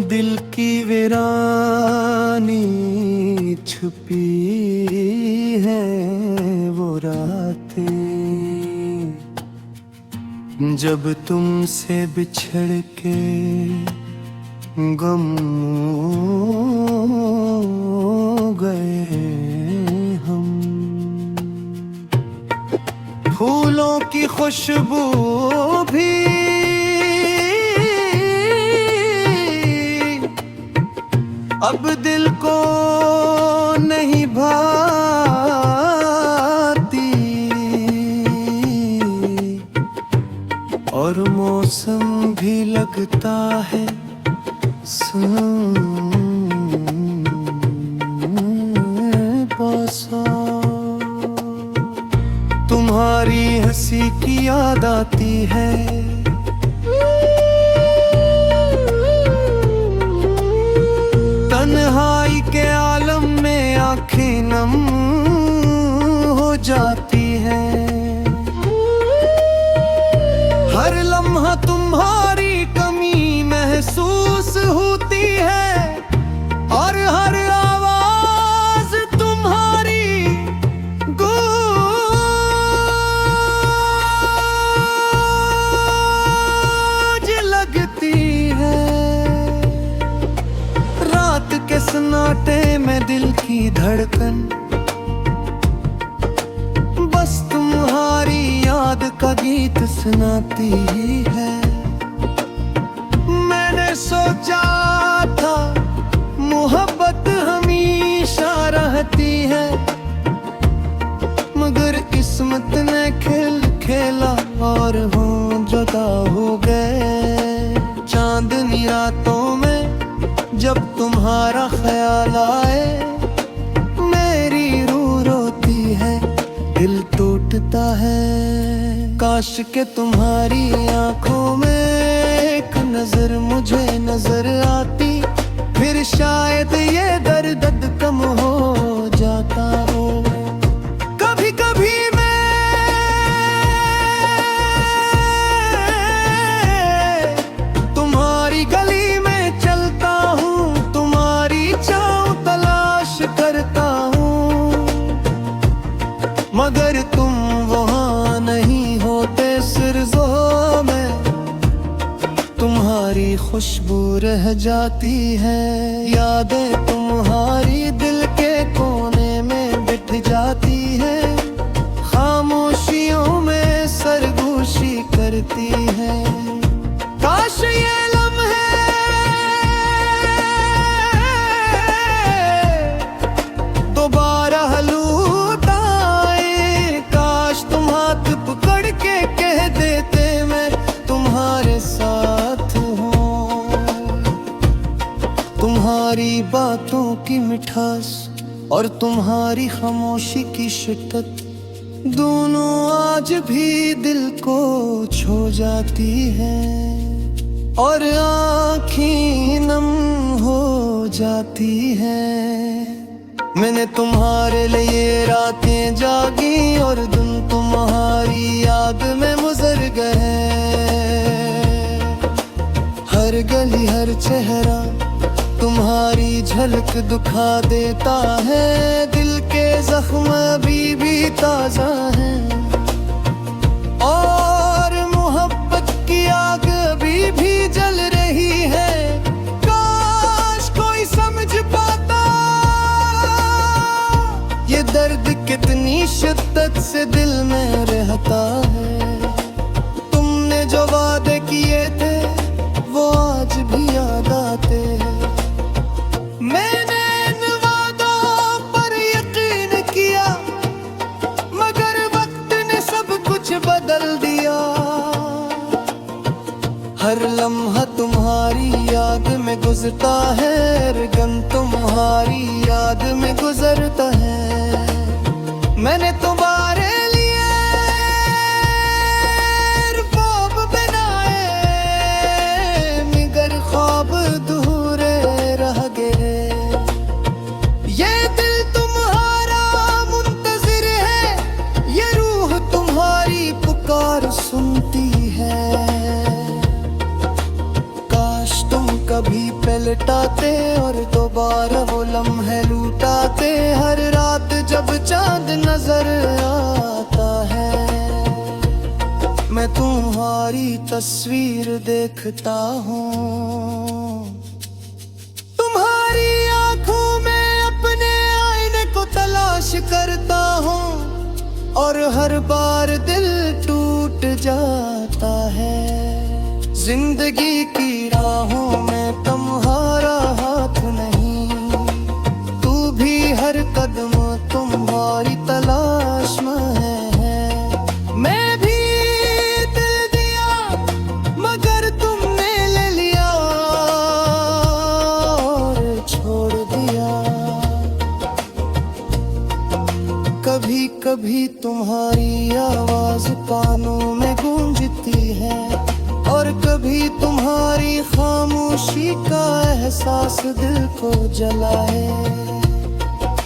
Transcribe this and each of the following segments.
दिल की वीरानी छुपी है वो रातें, जब तुमसे बिछड़ के गम गए हम। फूलों की खुशबू भी अब दिल को नहीं भाती, और मौसम भी लगता है तुम्हारी हंसी की याद आती है, तन्हाई के आलम में आंखें नम हो जाती हैं। हर लम्हा तुम्हारी कमी महसूस होती है, और हर आवाज तुम्हारी गूंज लगती है। रात के सन्नाटे में दिल की धड़कन बस तुम्हारी याद का गीत सुनाती है। मैंने सोचा था मोहब्बत हमेशा रहती है, मगर किस्मत ने खेल खेला और हम जुदा हो गए। चांदनी रातों में जब तुम्हारा ख्याल आए, मेरी रूह रोती है, दिल टूटता है। काश के तुम्हारी आंखों में एक नजर मुझे नजर आती, फिर शायद ये दर्द कम हो जाता हो। कभी कभी तुम्हारी गली में चलता हूँ, तुम्हारी छाँव तलाश करता हूँ, मगर तुम वहाँ नहीं होते। सिरज़ों में तुम्हारी खुशबू रह जाती है, यादें तुम्हारी दिल के कोने में बिठ जाती है, खामोशियों में सरगोशी करती है। काश ये लम्हे दोबारा लौट आए, काश तुम हाथ पकड़ के कह देते मैं तुम्हारे साथ हूँ। तुम्हारी बातों की मिठास और तुम्हारी खामोशी की शिद्दत दोनों आज भी दिल को छू जाती है, और आँखें नम हो जाती हैं। मैंने तुम्हारे लिए रातें जागी और दिन तुम्हारी याद में गुजर गए। हर गली हर चेहरा तुम्हारी झलक दुखा देता है, दिल के जख्म अभी भी ताजा हैं, और मोहब्बत की आग अभी भी जल रही है। काश कोई समझ पाता ये दर्द कितनी शिद्दत से दिल में रहता है। तुमने जो वादे किए थे वो आज भी याद आते हैं। मैंने इन वादों पर यकीन किया, मगर वक्त ने सब कुछ बदल दिया। हर लम्हा तुम्हारी याद में गुजरता है, हर गम तुम्हारी याद में गुजरता है। मैंने तुम्हारे लिए ख्वाब बनाए, मगर ख्वाब अधूरे रह गए। ये दिल तुम्हारा मुंतजिर है, ये रूह तुम्हारी पुकार सुनती है। काश तुम कभी पल लौटाते और दोबारा वो लम्हे लूटाते। हर रात जब चांद नजर आता है, मैं तुम्हारी तस्वीर देखता हूँ। तुम्हारी आंखों में अपने आईने को तलाश करता हूँ और हर बार दिल टूट जाता है। जिंदगी की राहों में तुम्हारा हाथ नहीं, तू भी हर कदम तुम्हारी तलाश में है। मैं भी दिल दिया मगर तुमने ले लिया और छोड़ दिया। कभी कभी तुम्हारी आवाज कानों में गूंजती है और कभी तुम्हारी खामोशी का एहसास दिल को जलाए।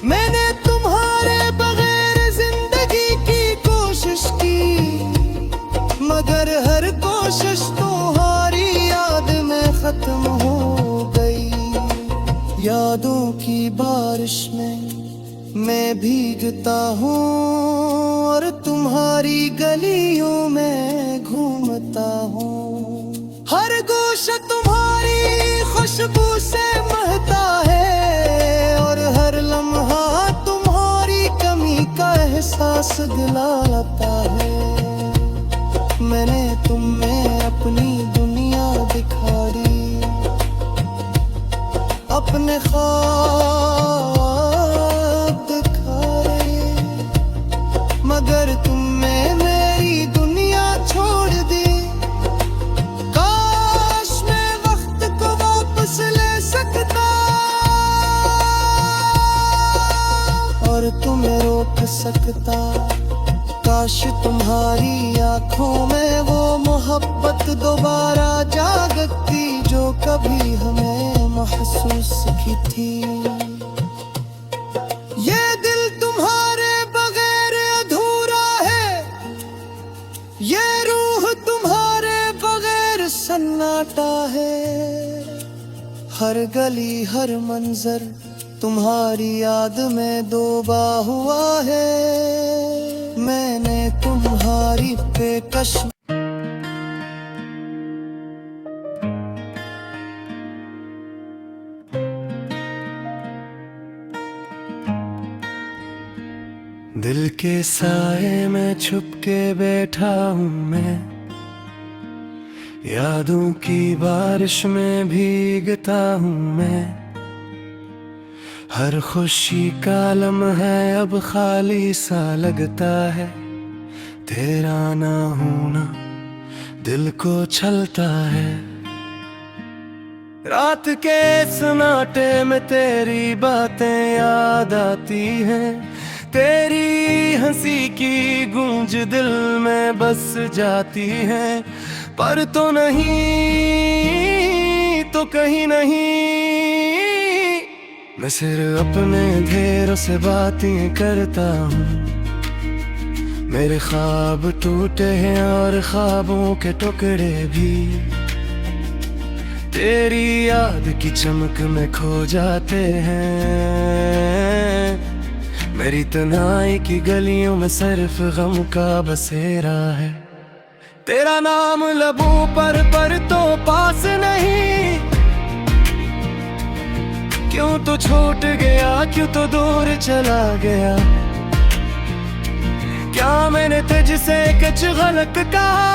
मैंने तुम्हारे बगैर जिंदगी की कोशिश की, मगर हर कोशिश तुम्हारी याद में खत्म हो गई। यादों की बारिश में मैं भीगता हूँ और तुम्हारी गलियों में घूमता हूँ। हर गोशा तुम्हारी खुशबू से महकता है और हर लम्हा तुम्हारी कमी का एहसास दिलाता है। मैंने तुम में अपनी दुनिया दिखा दी, अपने ख्वाब दिखाए, मगर तुमने मेरी दुनिया छोड़ दी। काश मैं वक्त को वापस ले सकता और तुम्हें रोक सकता। काश तुम्हारी आंखों में वो मोहब्बत दोबारा जागती जो कभी हमें महसूस की थी। ये दिल तुम्हारे बगैर अधूरा है, ये रूह तुम्हारे बगैर सन्नाटा है। हर गली हर मंजर तुम्हारी याद में डूबा हुआ है। मैंने तुम्हारी पेशकश दिल के साए में छुप के बैठा हूँ मैं, यादों की बारिश में भीगता हूँ मैं। हर खुशी का लम्हा अब खाली सा लगता है, तेरा ना होना दिल को छलता है। रात के सन्नाटे में तेरी बातें याद आती हैं, तेरी हंसी की गूंज दिल में बस जाती है। पर तो नहीं तो कहीं नहीं, मैं सिर्फ अपने ढेरों से बातें करता हूँ। मेरे ख्वाब टूटे हैं और ख्वाबों के टुकड़े भी तेरी याद की चमक में खो जाते हैं। मेरी तन्हाई की गलियों में सिर्फ गम का बसेरा है। तेरा नाम लबों पर तो पास नहीं। क्यों तो छूट गया, क्यों तो दूर चला गया। क्या मैंने तुझसे कुछ गलत कहा,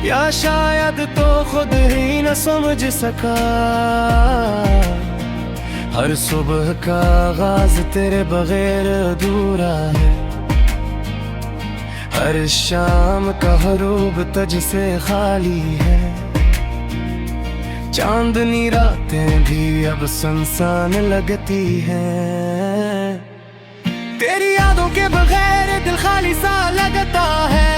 या शायद तो खुद ही न समझ सका। हर सुबह का आगाज तेरे बगैर अधूरा है, हर शाम का हरूब तुझसे खाली है। चांदनी रातें भी अब सुनसान लगती हैं, तेरी यादों के बगैर दिल खाली सा लगता है।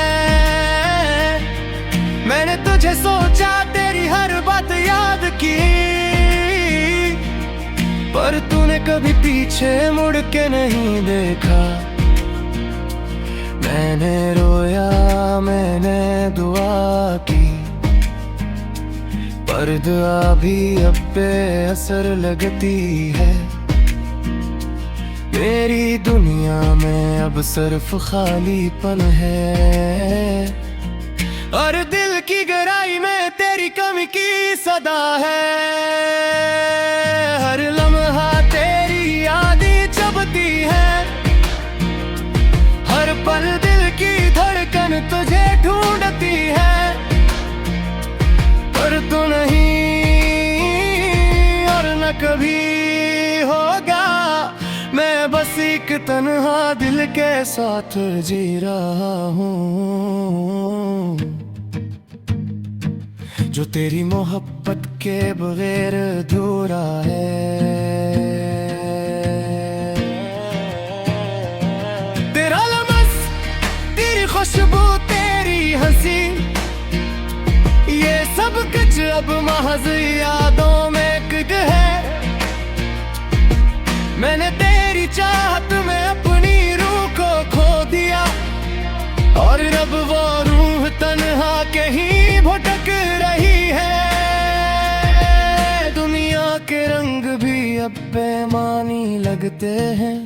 मैंने तुझे सोचा, तेरी हर बात याद की, पर तूने कभी पीछे मुड़ के नहीं देखा। मैंने रोया, मैंने दुआ की, हर दुआ भी अब बेअसर लगती है। मेरी दुनिया में अब सिर्फ खालीपन है, और दिल की गहराई में तेरी कमी की सदा है। हर लम्हा तेरी यादें चुभती है, हर पल दिल की धड़कन तुझे ढूंढती है। पर तू नहीं और न कभी होगा, मैं बस एक तन्हा दिल के साथ जी रहा हूँ, जो तेरी मोहब्बत के बगैर अधूरा है। तेरा लम्स, तेरी खुशबू, तेरी हंसी, ये सब कुछ अब महज यादों में किक है। मैंने तेरी चाहत में अपनी रूह को खो दिया, और अब वो रूह तन्हा कहीं भटक रही है। दुनिया के रंग भी अब बेमानी लगते हैं,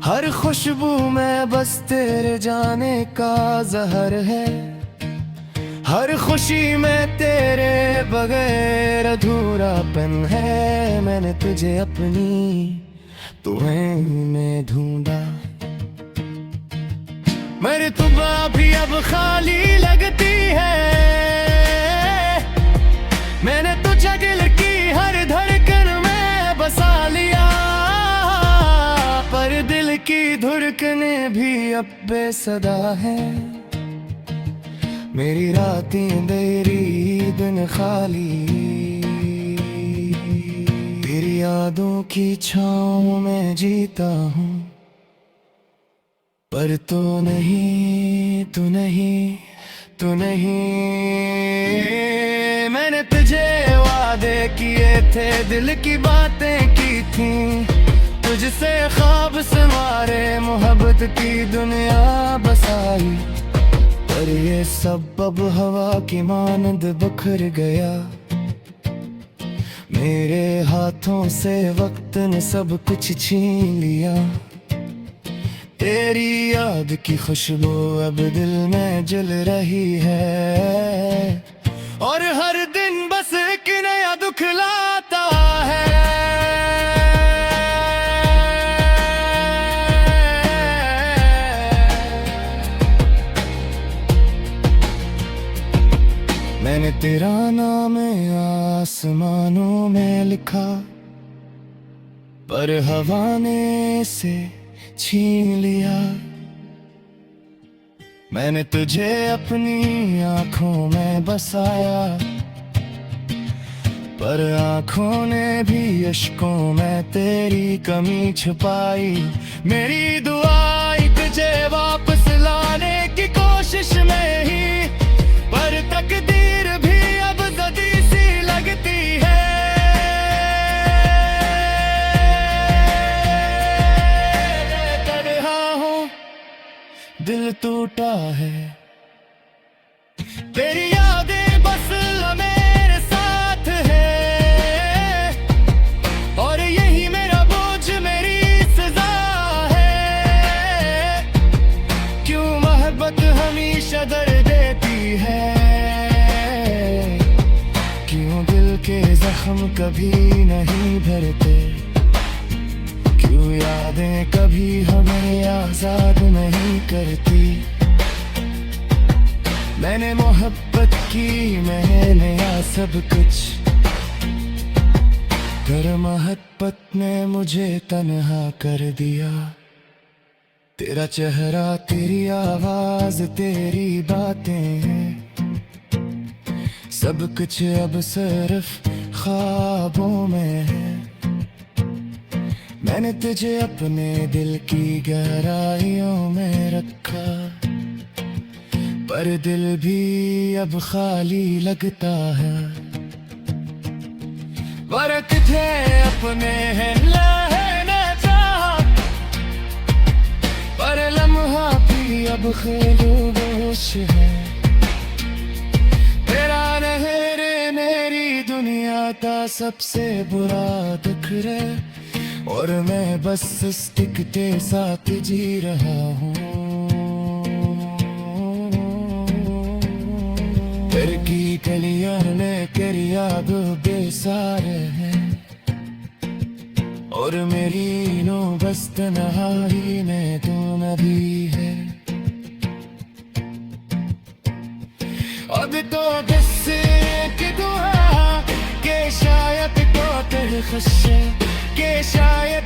हर खुशबू में बस तेरे जाने का जहर है। हर खुशी में तेरे बगैर अधूरापन है। मैंने तुझे अपनी तुम्हें में ढूंढा, मेरी तुबा भी अब खाली लगती है। मैंने तुझे दिल की हर धड़कन में बसा लिया, पर दिल की धड़कनें भी अब बेसदा है। मेरी रातें तेरी दिन खाली, तेरी यादों की छाँव में जीता हूँ। पर तू नहीं, तू नहीं, तू नहीं। मैंने तुझे वादे किए थे, दिल की बातें की थी, तुझसे ख्वाब संवारे, मोहब्बत की दुनिया बसाई। पर ये सब अब हवा की मानंद बिखर गया, मेरे हाथों से वक्त ने सब कुछ छीन लिया। तेरी याद की खुशबू अब दिल में जल रही है, और हर दिन बस एक नया दुख लाता है। मैंने तेरा नाम आसमानों में लिखा, पर हवा ने से छीन लिया। मैंने तुझे अपनी आंखों में बसाया, पर आंखों ने भी अश्कों में तेरी कमी छुपाई। मेरी दुआएं तुझे वापस लाने की कोशिश में ही, पर तकदीर भी अब जदी सी लगती है। दिल टूटा है, तेरी यादें बस मेरे साथ है, और यही मेरा बोझ, मेरी सजा है। क्यों मोहब्बत हमेशा दर्द देती है, क्यों दिल के जख्म कभी नहीं भरते, क्यों यादें कभी हमें आजाद नहीं करती। मैंने मोहब्बत की, मैंने या सब कुछ, पर मोहब्बत ने मुझे तन्हा कर दिया। तेरा चेहरा, तेरी आवाज, तेरी बातें हैं, सब कुछ अब सिर्फ ख्वाबों में है। मैंने तुझे अपने दिल की गहराइयों में रखा, पर दिल भी अब खाली लगता है। फर्क थे अपने हैं लेना चाहा, पर लम्हा भी अब खामोश है। तेरा नहर ने सबसे बुरा दुख रे, और मैं बस स्टिक के साथ जी रहा हूँ। घर की गलियां लेकर याद बेसारे हैं, और मेरी नो बस तन्हाई में तू नभी है। अब तो बस की दुआ के शायद को तेरे खश्ये के शायद